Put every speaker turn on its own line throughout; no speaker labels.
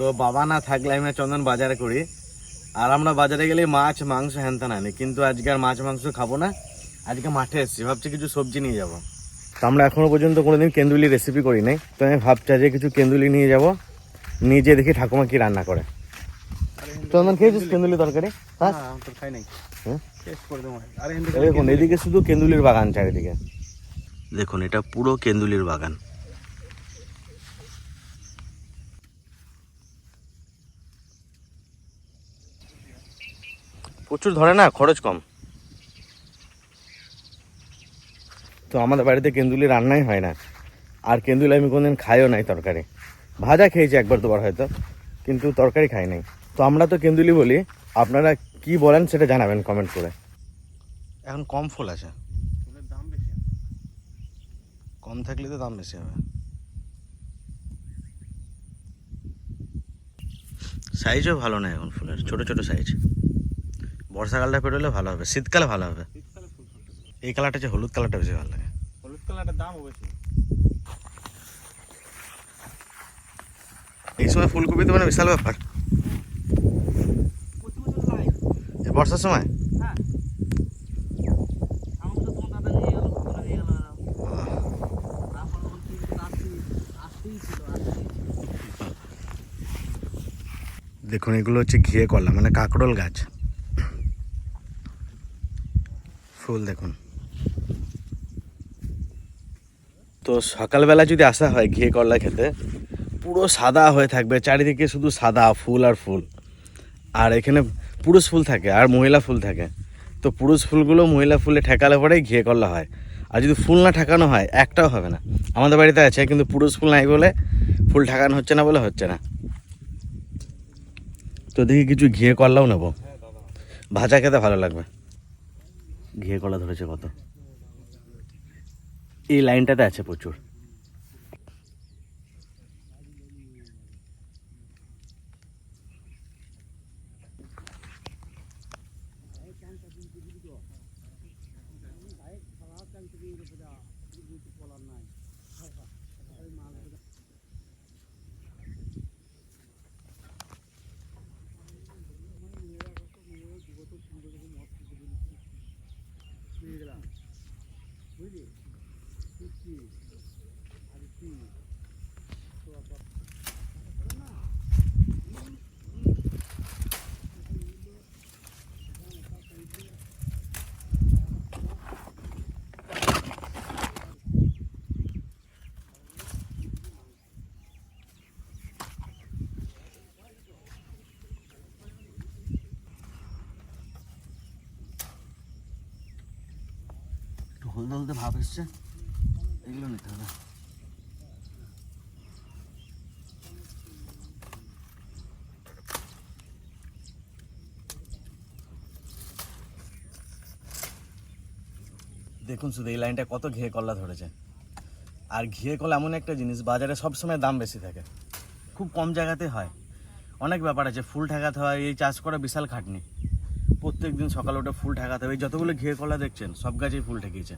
তো বাবা না থাকলে আমি চন্দন বাজারে করি, আর আমরা বাজারে গেলে মাছ মাংস হ্যানত্যান আনি, কিন্তু আজকে আর মাছ মাংস খাবো না, আজকে মাঠে এসেছি, ভাবছি কিছু সবজি নিয়ে যাবো। তো আমরা এখনো পর্যন্ত কোনোদিন কেন্দুলি রেসিপি করি নাই, তো আমি ভাবছি যে কিছু কেন্দুলি নিয়ে যাব, নিয়ে যেয়ে দেখি ঠাকুমা কি রান্না করে। চন্দন খেয়েছিস কেন্দুলি তরকারি? হ্যাঁ খাই নাই। দেখুন এদিকে শুধু কেন্দুলির বাগান চারিদিকে, দেখুন এটা পুরো কেন্দুলির বাগান। প্রচুর ধরে না, খরচ কম। তো আমাদের বাড়িতে কেন্দুলি রান্নাই হয় না, আর কেন্দুলি আমি কোনদিন খাইও নাই তরকারি। ভাজা খেয়েছি একবার দুবার হয়তো, কিন্তু তরকারি খাই নাই। তো আমরা তো কেন্দুলি বলি, আপনারা কি বলেন সেটা জানাবেন কমেন্ট করে। এখন কম ফুল আছে, ফুলের দাম বেশি, কম থাকলে তো দাম বেশি হবে। সাইজও ভালো না এখন ফুলের, ছোট ছোট সাইজ। বর্ষাকালটা পেরোলে ভালো হবে, শীতকালে ভালো হবে। এই কালারটা যে হলুদ কালারটা বেশি ভালো লাগে, হলুদ কালারটার দামও বেশি। এই সময় ফুলকপি তো মানে বিশাল ব্যাপার, বর্ষার সময়। দেখুন এগুলো হচ্ছে ঘিয়ে কলা, মানে কাঁকরোল গাছ। ফুল দেখুন। তো সকালবেলা যদি আসা হয় ঘিয়ে করলা খেতে, পুরো সাদা হয়ে থাকবে চারিদিকে, শুধু সাদা ফুল আর ফুল। আর এখানে পুরুষ ফুল থাকে আর মহিলা ফুল থাকে, তো পুরুষ ফুলগুলো মহিলা ফুলে ঠেকালে পরেই ঘিয়ে করলা হয়। আর যদি ফুল না ঠেকানো হয় একটাও হবে না। আমাদের বাড়িতে আছে, কিন্তু পুরুষ ফুল নাই বলে, ফুল ঠেকানো হচ্ছে না বলে হচ্ছে না। তো দেখি কিছু ঘিয়ে করলাও নেবো, ভাজা খেতে ভালো লাগবে। ঘিয়ে করলা ধরেছে কত, এই লাইনটাতে আছে প্রচুর। হলদে হলদে ভাব এসছে, এগুলো নিতে হবে। দেখুন শুধু এই লাইনটা কত ঘিয়ে কলা ধরেছে। আর ঘিয়ে কলা এমন একটা জিনিস, বাজারে সবসময় দাম বেশি থাকে, খুব কম জায়গাতে হয়। অনেক ব্যাপার আছে, ফুল ঠেকাতে হয়, এই চাষ করা বিশাল খাটনি। প্রত্যেক দিন সকালে উঠে ফুল ঠেকাতে হবে। যতগুলো ঘিয়ে কলা দেখছেন সব গাছেই ফুল ঠেকিয়েছে।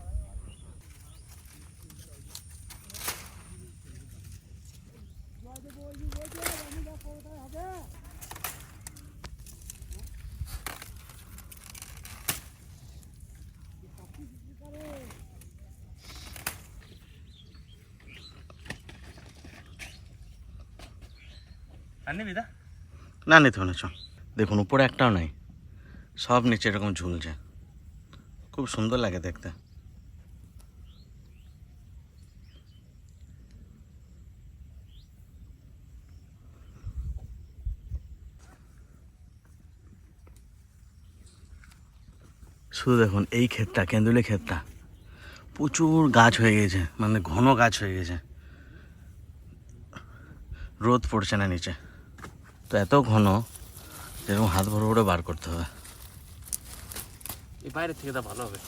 না নিতে হবে না, চ। দেখুন উপরে একটাও নাই, সব নিচে এরকম ঝুলছে, খুব সুন্দর লাগে দেখতে। শুধু দেখুন এই ক্ষেতটা, কেন্দুলি ক্ষেতটা প্রচুর গাছ হয়ে গেছে, মানে ঘন গাছ হয়ে গেছে, রোদ পড়ছে না নিচে। তো এত ঘন যেরকম হাত ভরে ভরে বার করতে হবে। এই বাইরের থেকে তা ভালো হবে।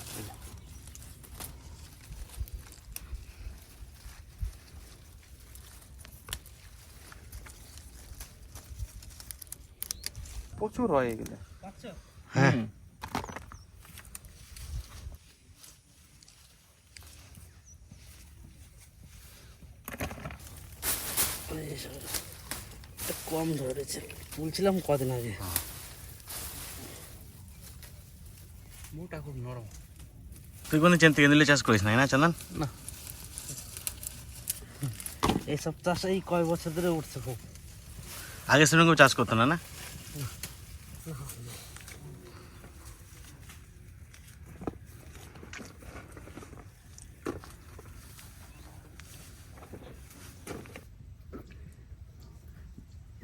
প্রচুর হয় এগুলো। হ্যাঁ
কম ধরেছে, বলছিলাম কদিন আগে। মোটা খুব নরম।
তুই কোনো তেঁতুলি চাষ করিস না চালান?
না, এইসব চাষ এই কয় বছর ধরে উঠছে খুব।
আগে সেরকম চাষ করতো না?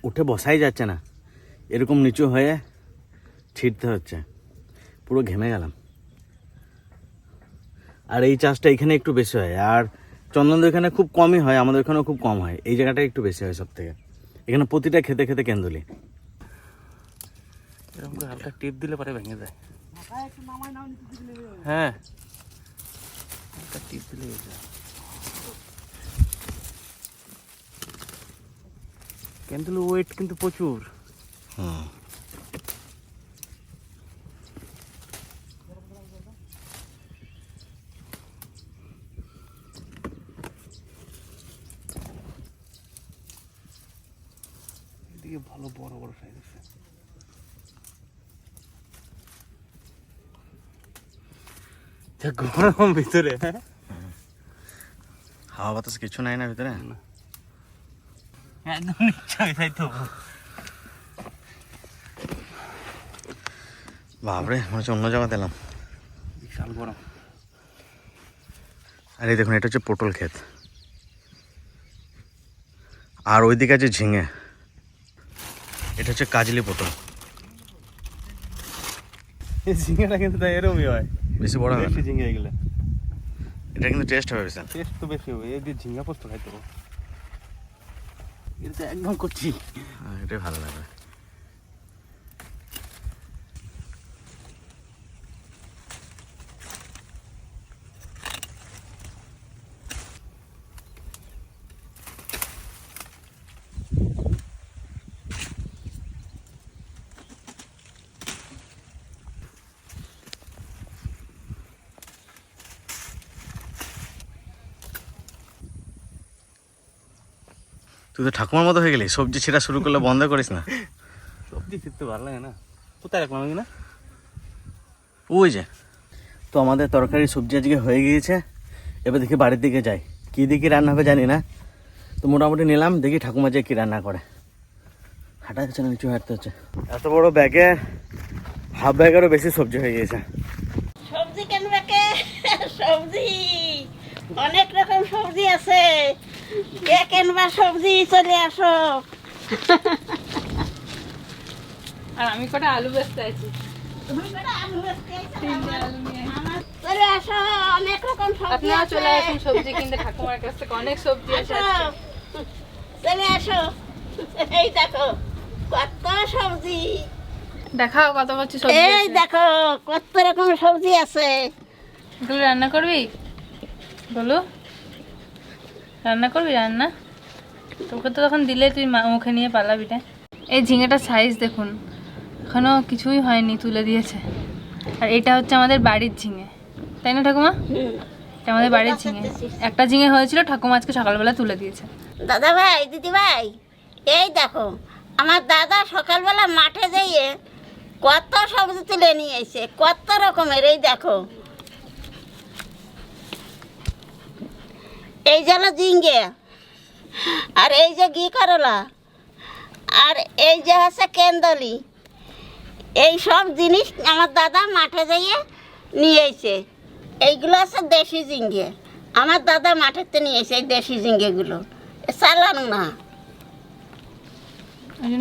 উঠে বসাই যাচ্ছে না, এরকম নিচু হয়ে ছিটতে হচ্ছে, পুরো ঘেমে গেলাম। আর এই চাষটা এখানে একটু বেশি হয়, আর চন্দনদের এখানে খুব কমই হয়, আমাদের এখানেও খুব কম হয়, এই জায়গাটা একটু বেশি হয় সব থেকে। এখানে প্রতিটা খেতে খেতে কেন্দুলি।
এরকম করে হালকা টিপ দিলে পরে ভেঙে যায়। হ্যাঁ, হালকা টিপ দিলে ভেঙে যায়। কেন্দুলের ওয়েট কিন্তু প্রচুর। এদিকে ভালো বড় বড় সাইজ আছে। গরম ভিতরে,
হাওয়া বাতাস কিছু নাই না ভিতরে।
একদম তাই তো।
বাপরে, মনে হচ্ছে অন্য জায়গাতে এলাম।
বিশাল গরম।
আর এই দেখুন, এটা হচ্ছে পটল ক্ষেত, আর ওইদিকে আছে ঝিঙে। এটা হচ্ছে কাজলি পটল।
এই ঝিঙেটা কিন্তু তাই এরকমই হয়,
বেশি বড় হবে
বেশি ঝিঙে এগুলো।
এটা কিন্তু টেস্ট হবে বিশাল।
টেস্ট তো বেশি হবে, এই দিয়ে ঝিঙা পোস্ত খাইতে হবে। এটা একদম করছি,
এটাই ভালো লাগবে। তুই তো ঠাকুমার মতো হয়ে গেলি, সবজি ছেঁড়া শুরু করলে বন্ধ করিস না।
সবজি খেতে ভালো লাগে না। কোথায় রাখলাম আমি না?
ওই যে, তো আমাদের তরকারি সবজি আজকে হয়ে গিয়েছে। এবার দেখি বাড়ির দিকে যাই, কী দিকে রান্না হবে জানি না, তো মোটামুটি নিলাম, দেখি ঠাকুমা যে কী রান্না করে। হাঁটা যাচ্ছে না, নিচু হাঁটতে হচ্ছে। এত বড় ব্যাগে হাফ ব্যাগেরও বেশি সবজি হয়ে গিয়েছে।
সবজি কেন ব্যাকে? সবজি অনেক রকম সবজি আছে, কে কেনবা সবজি চলে আসো।
আর আমি কটা আলু বেচতে আছি।
তুমি কটা আলু বেচতে আইছো? চলে আসো, অনেক রকম সবজি
আপনারা
আছে।
চলে আসুন সবজি কিনতে, ঠাকুমার কাছ থেকে অনেক সবজি আছে
আসো,
আজকে।
চলে আসো। এই দেখো কত সবজি,
দেখাও কত বছর সবজি
এই
আছে।
দেখো কত রকম সবজি আছে।
এগুলো রান্না করবি? বলো, রান্না করবি? রান্না তোকে তো তখন দিলে তুই মুখে নিয়ে পালাবি রে। এই ঝিঙেটার সাইজ দেখুন, এখনো কিছুই হয়নি, তুলে দিয়েছে। আর এটা হচ্ছে আমাদের বাড়ির ঝিঙে, তাই না ঠাকুমা? এটা আমাদের বাড়ির ঝিঙে। একটা ঝিঙে হয়েছিল, ঠাকুমা আজকে সকালবেলা তুলে দিয়েছে।
দাদা ভাই, দিদি ভাই, এই দেখো আমার দাদা সকালবেলা মাঠে যেয়ে কত সবজি তুলে নিয়ে এসে, কত রকমের। এই দেখো, এই যে হলো ঝিঙ্গে, আর এই যে ঘি করলা, আর এই যে হচ্ছে কেন্দলি। এই সব জিনিস আমার দাদা মাঠে যেয়ে নিয়ে এসে। এইগুলো হচ্ছে দেশি ঝিঙ্গে, আমার দাদা মাঠেতে নিয়ে এসে এই দেশি ঝিঙ্গেগুলো, চালানো না।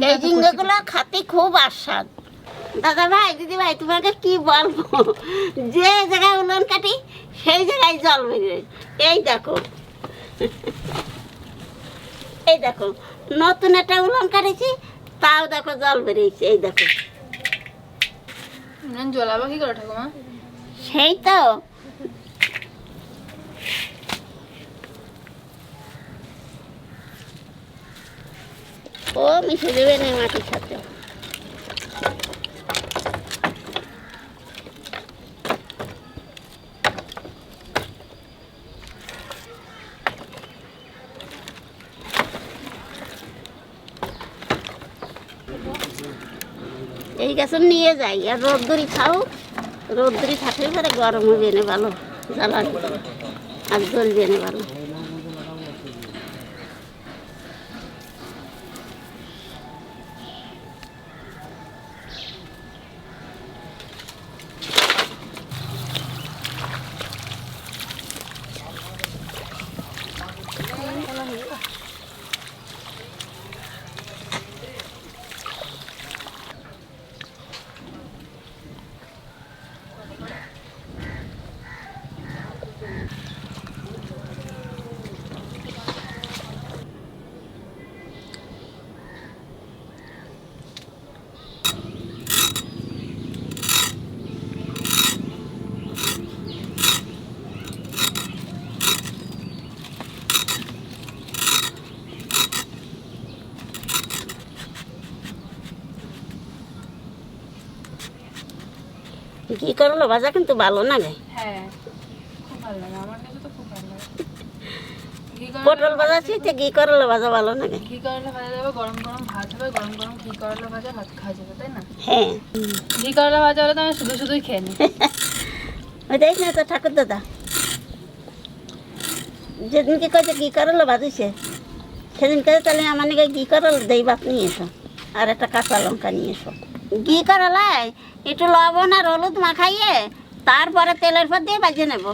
এই ঝিঙ্গেগুলো খাতে খুব আস্বাদ। দাদা ভাই, দিদি ভাই, তোমাকে কি বলবো, যে জায়গায় উলন কাটি সেই জায়গায় জল বেরিয়ে। এই দেখো, এই দেখো নতুন একটা উলন কাটেছি, তাও দেখো জল বেরিয়েছে। এই দেখো,
জ্বলাবো কি করে ঠাকুমা?
সেই তো ও মিশে দেবে না মাটির সাথে। এই গাছ নিয়ে যাই আর রোদ্দুরি খাও, রোদ্দুরি থাকলে পরে গরম হবে না ভালো, জ্বালানি আর জ্বলবে না ভালো। ঘি করলো ভাজা কিন্তু ভালো লাগে।
হ্যাঁ খুব ভালো লাগে, আমার কাছে তো খুব ভালো লাগে। ঘি
পটল ভাজা চেয়ে ঘি করলো ভাজা ভালো লাগে।
ঘি করলা ভাজা যাবে, গরম গরম ভাত হবে, গরম গরম ঘি করলা ভাজা ভাত খাওয়া যাবে, তাই না?
হ্যাঁ,
ঘি করলা ভাজা হলে তো আমি শুধু শুধুই খেয়ে নিই।
ওই দেখ না তো ঠাকুর দাদা যেদিনকে কয়েছে ঘি করলো ভাজিছে, সেদিন কে তাহলে আমার নাকি ঘি করল দেই ভাত নিয়ে এসো আর একটা কাঁচা লঙ্কা নিয়ে এসো। ঘি করলায় একটু লবণ আর হলুদ মাখাইয়ে তারপরে তেলের পর দিয়ে ভাজিয়ে নেব।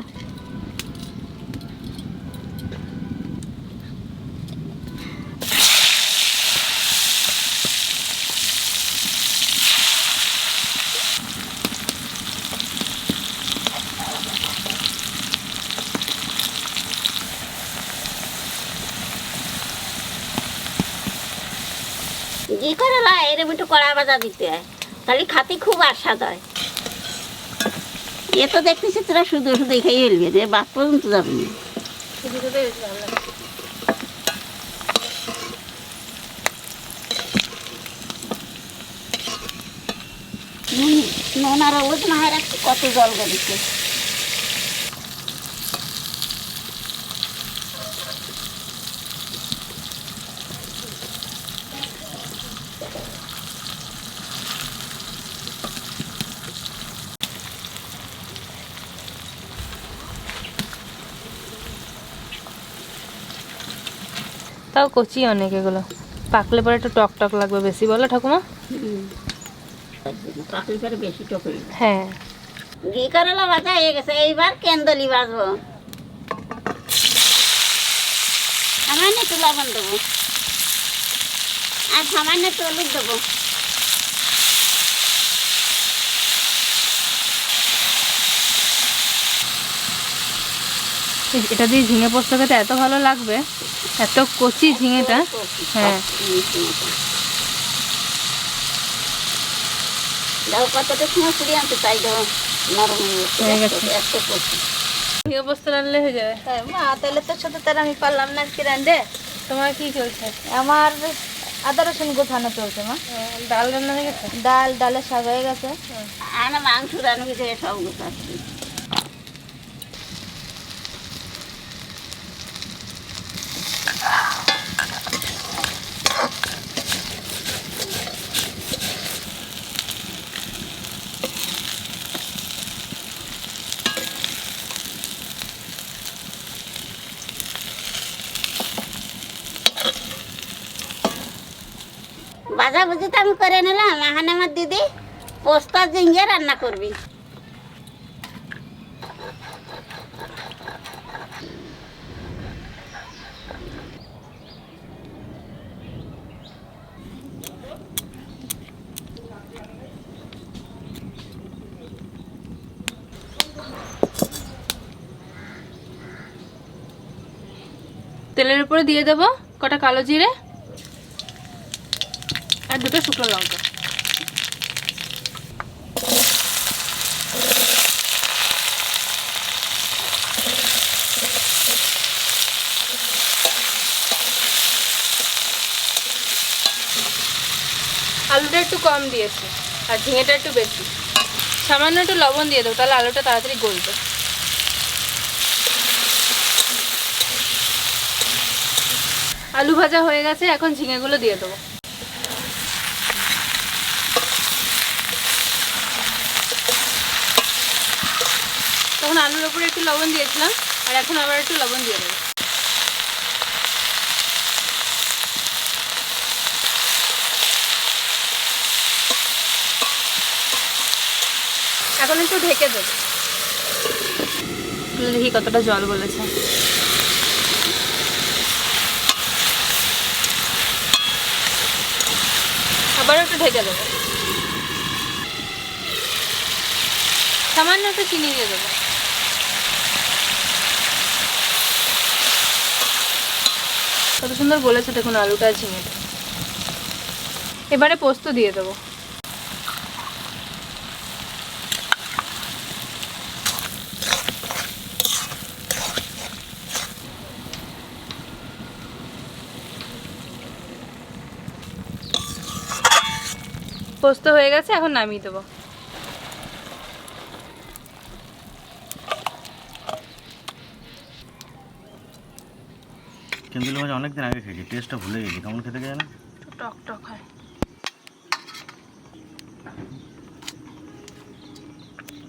ঘি করলা এরকম একটু কড়া ভাজা দিতে হয়, তাহলে খাতে খুব আস্বাদ হয়। এ তো দেখতেছি তোরা শুধু শুধু খেয়ে ফেলবি রে, বাদ পর্যন্ত যাবে না।
শুধু শুধু বেশি ভালো লাগে।
নুন আর হলুদ মাহায় রাখছি, কত জল গড়িছে।
তাও কচি অনেক, এগুলো পাকলে পরে একটু টক টক লাগবে বেশি, বলো ঠাকুমা?
পাকলে পরে বেশি টক হয়ে যায়।
হ্যাঁ
ঘি করলা ভাজা হয়ে গেছে, এইবার কেন্দলি ভাজবো। সামান্য একটু লবণ দেবো আর সামান্য একটু হলুদ দেবো।
এটা দিয়ে ঝিঙে পোস্ত খেতে এত ভালো লাগবে, এত কচি ঝিঙেটা। হ্যাঁ
দাও কতটা সময় পুড়ি আনতে চাই, দাও নরম
হয়ে গেছে।
এত কচি
ঝিঙে পোস্ত রান্নলে হয়ে যাবে।
মা তাহলে তোর সাথে তার আমি পারলাম না আজকে রান্ধে।
তোমার কি চলছে?
আমার আদা রসুন গোছানো চলছে মা।
ডাল রান্না হয়ে গেছে?
ডালের শাক হয়ে গেছে।
আর মাংস রান্না কিছু সব গোছাচ্ছি। ভাজাভুজি তো আমি করে নিলাম, এখন আমার দিদি পোস্তা ঝিঙে রান্না করবি।
তেলের উপরে দিয়ে দেবো কটা কালো জিরে আর দুটো শুকনো লঙ্কা। আলুটা একটু কম দিয়েছি আর ঝিঙেটা একটু বেশি, সামান্য একটু লবণ দিয়ে দেবো, তাহলে আলুটা তাড়াতাড়ি গলবে। আলু ভাজা হয়ে গেছে, এখন ঝিঙেগুলো দিয়ে দেবো। আলুর ওপরে একটু লবণ দিয়েছিলাম, আর এখন আবার একটু লবণ দিয়ে দেবো। এখন একটু ঢেকে দেবো, দেখি কতটা জল বলেছে। আবার একটু ঢেকে দেবো, সামান্য একটু চিনি দিয়ে দেবো। কত সুন্দর বলেছে দেখুন আলুটা আর ঝিঙেটা। এবারে পোস্ত দিয়ে দেবো। পোস্ত হয়ে গেছে, এখন নামিয়ে দেবো।
কেন্দুলি মাছ অনেকদিন আগে খেয়েছি, টেস্টটা ভুলে গেছি, কেমন খেতে যায় না?
টক টক হয়।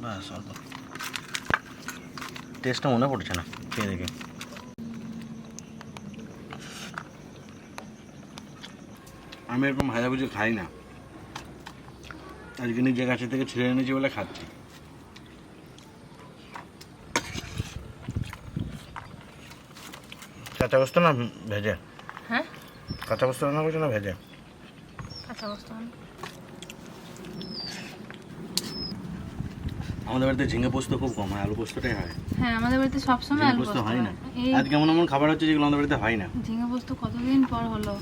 বাস অল্প, টেস্টটা মনে পড়ছে না খেয়ে দেখে। আমি এরকম ভাজাভুজি খাই না, আজকে নিজে গাছের থেকে ছিঁড়ে এনেছি বলে খাচ্ছি। কাঁচা বস্তু না ভেজে?
হ্যাঁ,
কাঁচা বস্তু রান্না করছো না ভেজে?
আচ্ছা বস্তু।
আমাদের বাড়িতে ঝিঙে পোস্ত খুব কম হয়, আলু পোস্তটাই হয়।
হ্যাঁ, আমাদের বাড়িতে সবসময়
ঝিঙে
আলু
পোস্ত
পোস্ত
হয়
হয়।
না।
এই
আজকে এমন এমন খাবার হচ্ছে যেগুলো আমাদের বাড়িতে হয় না।
ঝিঙে পোস্ত কতদিন পর হলো।